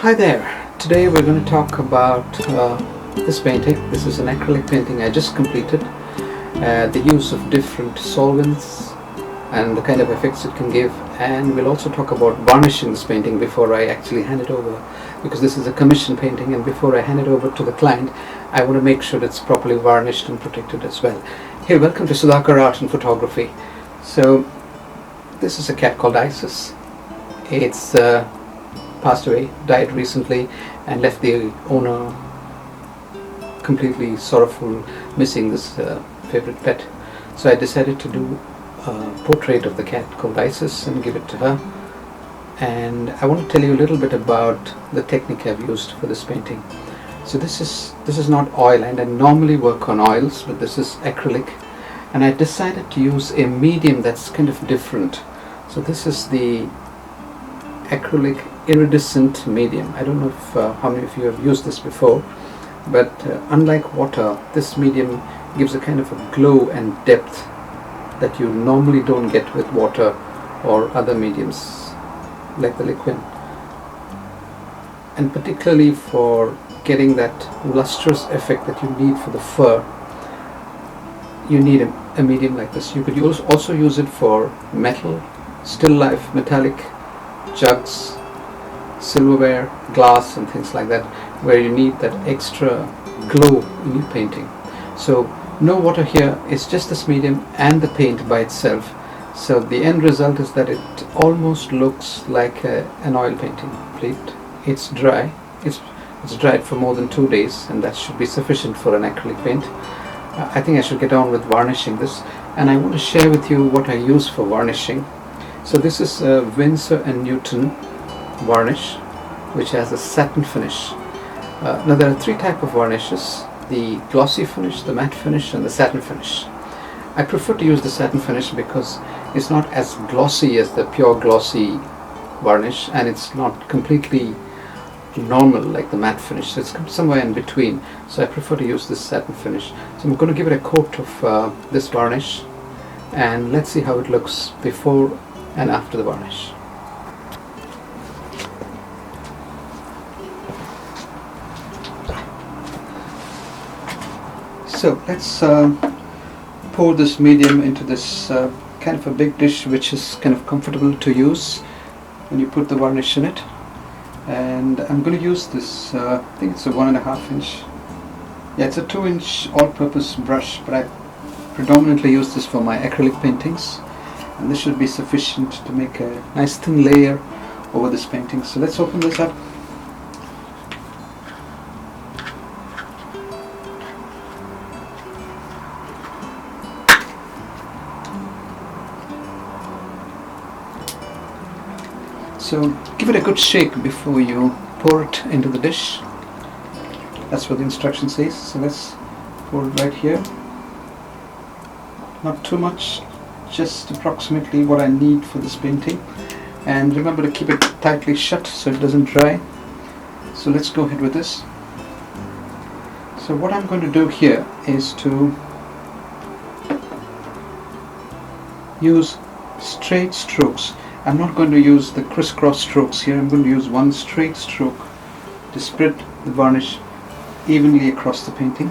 Hi there. Today we're going to talk about this painting. This is an acrylic painting I just completed. The use of different solvents and the kind of effects it can give, and we'll also talk about varnishing this painting before I actually hand it over, because this is a commission painting, and before I hand it over to the client I want to make sure it's properly varnished and protected as well. Hey, welcome to Sudhakar Art and Photography. So this is a cat called Isis. It's passed away, died recently, and left the owner completely sorrowful, missing this favorite pet. So I decided to do a portrait of the cat called Isis and give it to her. And I want to tell you a little bit about the technique I've used for this painting. So this is not oil, and I normally work on oils, but this is acrylic, and I decided to use a medium that's kind of different. So this is the acrylic iridescent medium. I don't know if how many of you have used this before, but unlike water, this medium gives a kind of a glow and depth that you normally don't get with water or other mediums like the liquid. And particularly for getting that lustrous effect that you need for the fur, you need a medium like this. You could also use it for metal, still life, metallic jugs, silverware, glass and things like that, where you need that extra glow in your painting. So no water here, it's just this medium and the paint by itself. So the end result is that it almost looks like an oil painting plate. It's dry, it's dried for more than 2 days, and that should be sufficient for an acrylic paint. I think I should get on with varnishing this, and I want to share with you what I use for varnishing. So this is Winsor & Newton varnish, which has a satin finish. Now there are 3 types of varnishes: the glossy finish, the matte finish and the satin finish. I prefer to use the satin finish because it's not as glossy as the pure glossy varnish, and it's not completely normal like the matte finish. So it's somewhere in between, so I prefer to use this satin finish. So I'm going to give it a coat of this varnish, and let's see how it looks before and after the varnish. So let's pour this medium into this kind of a big dish, which is kind of comfortable to use when you put the varnish in it. And I'm going to use this, I think it's a 1.5 inch, yeah, it's a 2-inch all-purpose brush, but I predominantly use this for my acrylic paintings, and this should be sufficient to make a nice thin layer over this painting. So let's open this up. So give it a good shake before you pour it into the dish. That's what the instruction says. So let's pour it right here. Not too much, just approximately what I need for this painting. And remember to keep it tightly shut so it doesn't dry. So let's go ahead with this. So what I'm going to do here is to use straight strokes. I'm not going to use the crisscross strokes here. I'm going to use one straight stroke to spread the varnish evenly across the painting.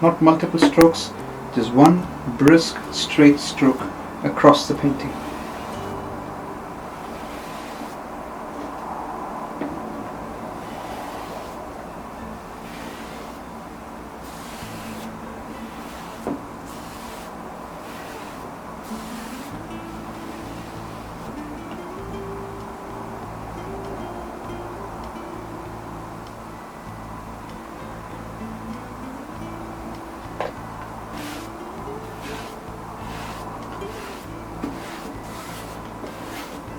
Not multiple strokes, just one brisk straight stroke across the painting.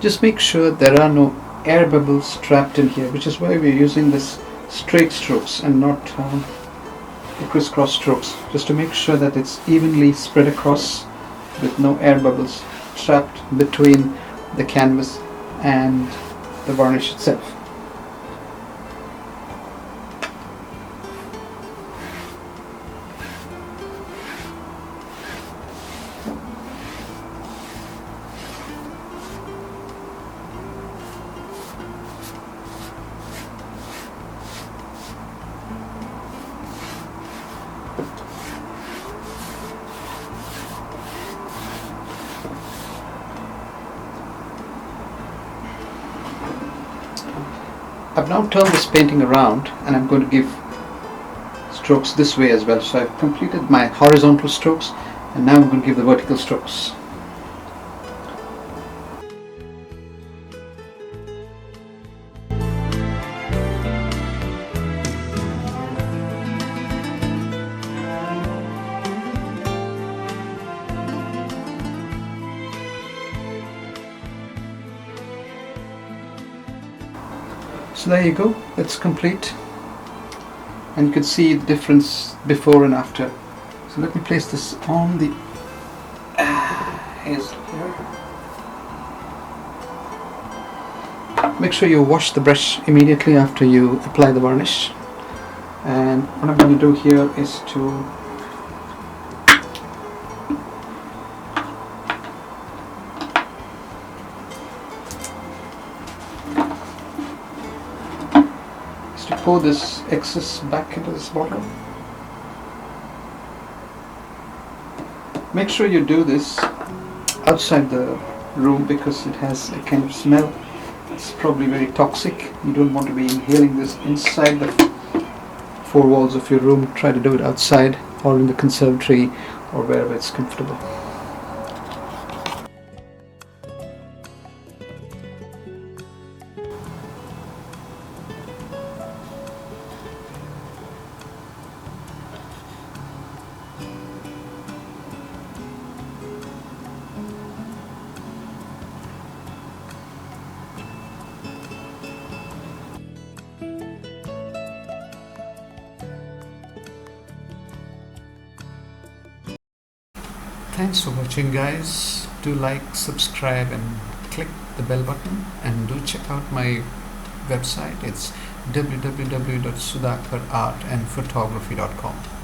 Just make sure there are no air bubbles trapped in here, which is why we're using this straight strokes and not the crisscross strokes, just to make sure that it's evenly spread across with no air bubbles trapped between the canvas and the varnish itself. I've now turned this painting around and I'm going to give strokes this way as well. So I've completed my horizontal strokes and now I'm going to give the vertical strokes. So there you go, it's complete, and you can see the difference before and after. So let me place this on the easel here. Make sure you wash the brush immediately after you apply the varnish. And what I'm going to do here is to pour this excess back into this bottle. Make sure you do this outside the room because it has a kind of smell. It's probably very toxic. You don't want to be inhaling this inside the four walls of your room. Try to do it outside or in the conservatory or wherever it's comfortable. Thanks for watching, guys. Do like, subscribe and click the bell button, and do check out my website. It's www.sudhakarartandphotography.com.